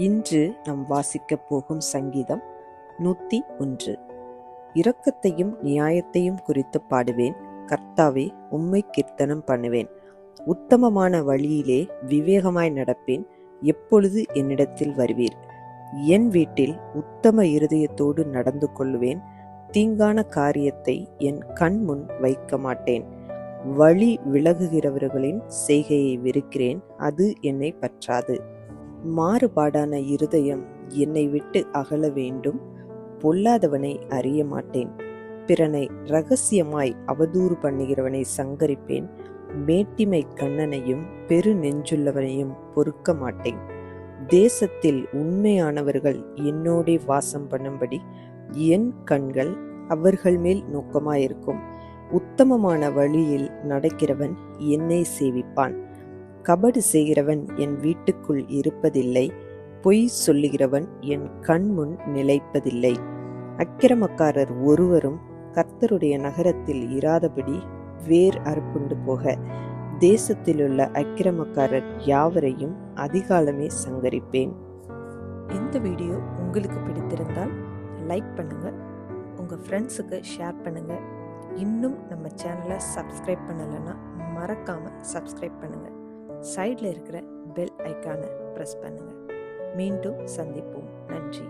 இன்று நாம் வாசிக்கப் போகும் சங்கீதம் 101. இரக்கத்தையும் நியாயத்தையும் குறித்து பாடுவேன், கர்த்தாவே உம்மை கீர்த்தனம் பண்ணுவேன். உத்தமமான வழியிலே விவேகமாய் நடப்பேன், எப்பொழுது என்னிடத்தில் வருவீர்? என் வீட்டில் உத்தம இருதயத்தோடு நடந்து கொள்வேன், தீங்கான காரியத்தை என் கண் முன் வைக்க மாட்டேன். வழி விலகுகிறவர்களின் செய்கையை வெறுக்கிறேன், அது என்னை பற்றாது. மாறுபாடான இருதயம் என்னை விட்டு அகல வேண்டும், பொல்லாதவனை அறிய மாட்டேன். பிறனை இரகசியமாய் அவதூறு பண்ணுகிறவனை சங்கரிப்பேன், மேட்டிமை கண்ணனையும் பெரு நெஞ்சுள்ளவனையும் பொறுக்க மாட்டேன். தேசத்தில் உண்மையானவர்கள் என்னோடே வாசம் பண்ணும்படி என் கண்கள் அவர்கள் மேல் நோக்கமாயிருக்கும். உத்தமமான வழியில் நடக்கிறவன் என்னை சேவிப்பான். கபடு செய்கிறவன் என் வீட்டுக்குள் இருப்பதில்லை, பொய் சொல்லுகிறவன் என் கண் முன் நிலைப்பதில்லை. அக்கிரமக்காரர் ஒருவரும் கர்த்தருடைய நகரத்தில் இராதபடி வேர் அறுப்புண்டு போக, தேசத்திலுள்ள அக்கிரமக்காரர் யாவரையும் அதிகாலமே சங்கரிப்பேன். இந்த வீடியோ உங்களுக்கு பிடித்திருந்தால் லைக் பண்ணுங்க, உங்க ஃப்ரெண்ட்ஸுக்கு ஷேர் பண்ணுங்க. இன்னும் நம்ம சேனலை சப்ஸ்கிரைப் பண்ணலைன்னா மறக்காம சப்ஸ்கிரைப் பண்ணுங்க. சைடில் இருக்கிற பெல் ஐக்கானை ப்ரெஸ் பண்ணுங்க. மீண்டும் சந்திப்போம். நன்றி.